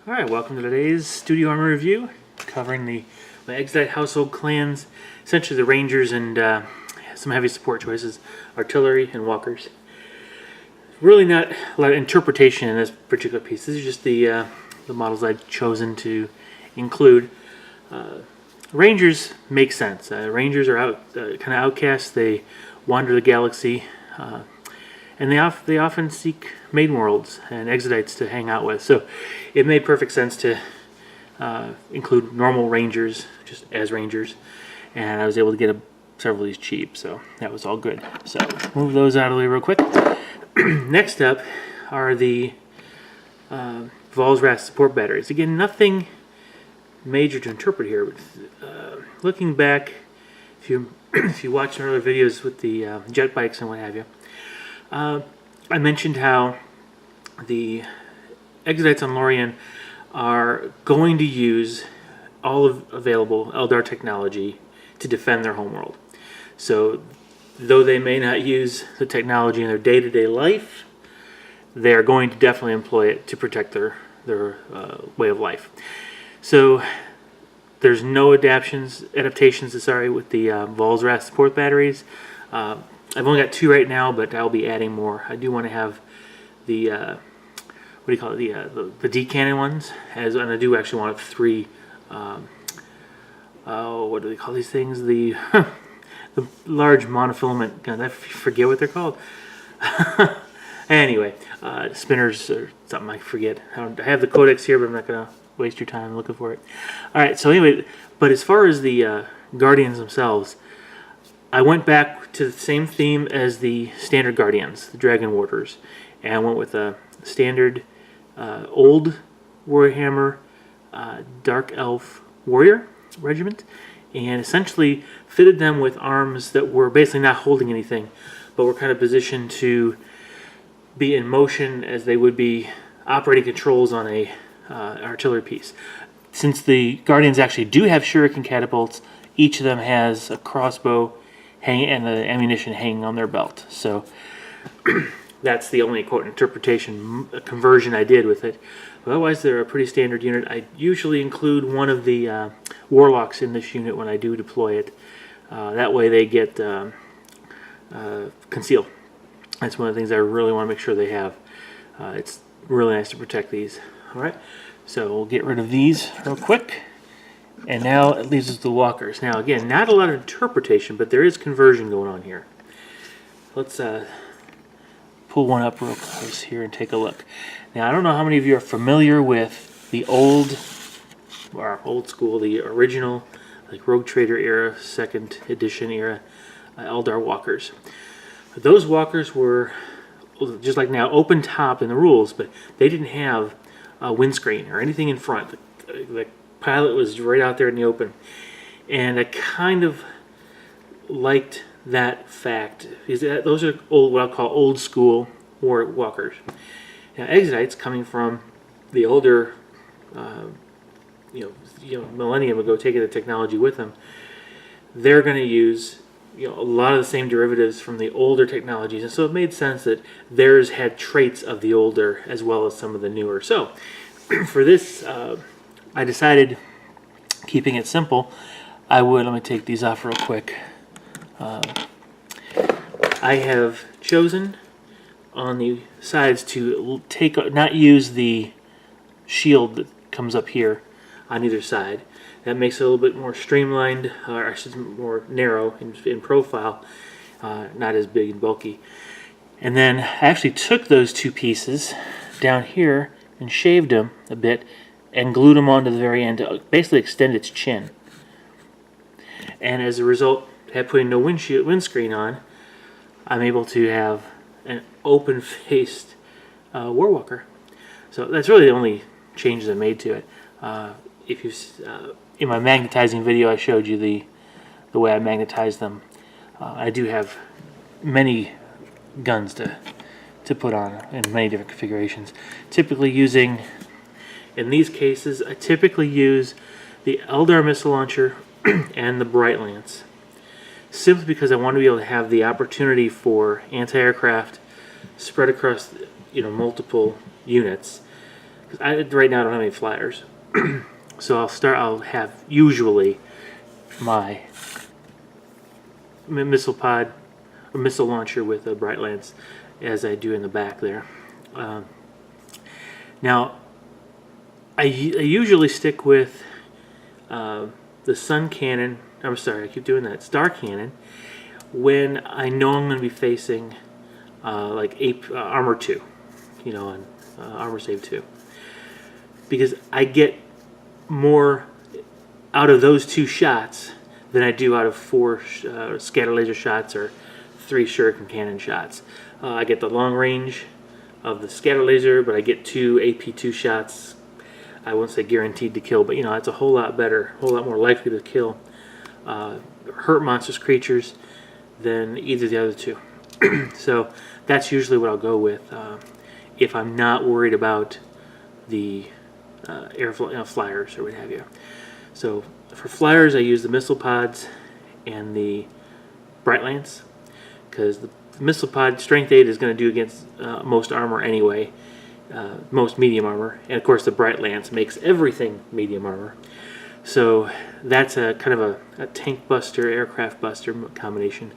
Alright, welcome to today's Studio Armor review, covering my Exodite household clans, essentially the Rangers and some heavy support choices, artillery and walkers. Really not a lot of interpretation in this particular piece. This is just the models I've chosen to include. Rangers make sense. Rangers are kind of outcasts. They wander the galaxy, and they often seek maiden worlds and Exodites to hang out with. So it made perfect sense to include normal Rangers, just as Rangers, and I was able to get several of these cheap, so that was all good. So move those out of the way real quick. Next up are the Vol's support batteries. Again, nothing major to interpret here, but looking back, if you watch earlier videos with the jet bikes and what have you, I mentioned how the Exodites on Lorien are going to use all of available Eldar technology to defend their homeworld. So though they may not use the technology in their day-to-day life, they are going to definitely employ it to protect their way of life. So there's no adaptations with the Vol's support batteries. I've only got 2 right now, but I'll be adding more. I do want to have the what do you call it? The D-cannon ones, and I do actually want 3. What do they call these things? The the large monofilament gun. I forget what they're called. Anyway, spinners or something. I forget. I have the codex here, but I'm not gonna waste your time looking for it. All right. So anyway, but as far as the Guardians themselves, I went back to the same theme as the standard Guardians, the Dragon Warders, and I went with a standard old Warhammer Dark Elf Warrior regiment, and essentially fitted them with arms that were basically not holding anything, but were kind of positioned to be in motion as they would be operating controls on a artillery piece. Since the Guardians actually do have shuriken catapults, each of them has a crossbow and the ammunition hanging on their belt. So that's the only quote interpretation conversion I did with it. But otherwise, they're a pretty standard unit. I usually include one of the warlocks in this unit when I do deploy it. That way they get conceal. That's one of the things I really want to make sure they have. It's really nice to protect these. All right, so we'll get rid of these real quick. And now it leaves us the walkers. Now again, not a lot of interpretation, but there is conversion going on here. Let's pull one up real close here and take a look. Now I don't know how many of you are familiar with the old school, the original, like Rogue Trader era, 2nd edition era, Eldar walkers. Those walkers were, just like now, open top in the rules, but they didn't have a windscreen or anything in front. The pilot was right out there in the open, and I kind of liked that fact because those are what I'll call old school war walkers. Now Exodites, coming from the older millennium ago, taking the technology with them, they're going to use a lot of the same derivatives from the older technologies, and so it made sense that theirs had traits of the older as well as some of the newer. So for this, I decided, keeping it simple, let me take these off real quick. I have chosen on the sides to not use the shield that comes up here on either side. That makes it a little bit more streamlined, or more narrow in profile, not as big and bulky. And then I actually took those 2 pieces down here and shaved them a bit and glued them onto the very end to basically extend its chin. And as a result, putting no windscreen on, I'm able to have an open-faced Warwalker. So that's really the only changes I made to it. In my magnetizing video, I showed you the way I magnetize them. I do have many guns to put on in many different configurations. Typically using, in these cases, I typically use the Eldar missile launcher and the Bright Lance, simply because I want to be able to have the opportunity for anti-aircraft spread across multiple units 'Cause right now I don't have any flyers. So I'll have usually my missile pod or missile launcher with a bright lance, as I do in the back there. Now I usually stick with the sun cannon. I'm sorry, I keep doing that. Star cannon when I know I'm going to be facing like armor 2, you know, on armor save 2, because I get more out of those 2 shots than I do out of 4 scatter laser shots or 3 shuriken cannon shots. I get the long range of the scatter laser, but I get 2 AP2 shots. I won't say guaranteed to kill, but you know, it's a whole lot better, a whole lot more likely to kill, hurt monstrous creatures than either of the other 2. So that's usually what I'll go with if I'm not worried about the flyers or what have you. So for flyers, I use the missile pods and the bright lance, because the missile pod strength 8 is going to do against most armor anyway, most medium armor, and of course the bright lance makes everything medium armor. So that's a kind of a tank buster, aircraft buster combination.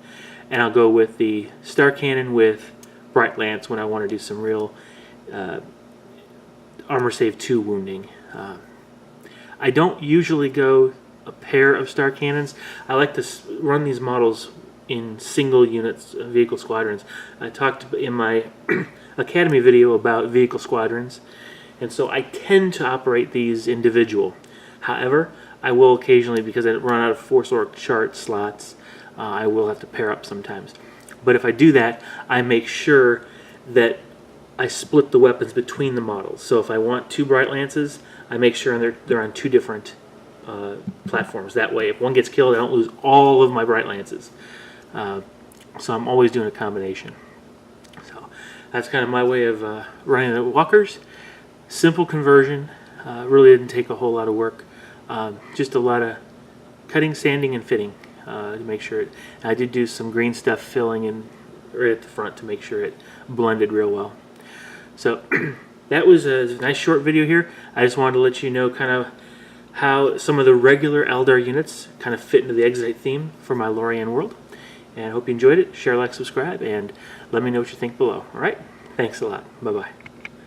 And I'll go with the star cannon with bright lance when I want to do some real armor save 2 wounding. I don't usually go a pair of star cannons. I like to run these models in single units, vehicle squadrons. I talked in my Academy video about vehicle squadrons, and so I tend to operate these individual. However, I will occasionally, because I run out of force org chart slots, I will have to pair up sometimes. But if I do that, I make sure that I split the weapons between the models. So if I want 2 bright lances, I make sure they're on 2 different platforms. That way, if one gets killed, I don't lose all of my bright lances. So I'm always doing a combination. So that's kind of my way of running the walkers. Simple conversion. Really didn't take a whole lot of work. Just a lot of cutting, sanding, and fitting to make sure it. I did do some green stuff filling in right at the front to make sure it blended real well. So that was a nice short video here. I just wanted to let you know kind of how some of the regular Eldar units kind of fit into the Exodite theme for my Lorien world. And I hope you enjoyed it. Share, like, subscribe, and let me know what you think below. All right? Thanks a lot. Bye-bye.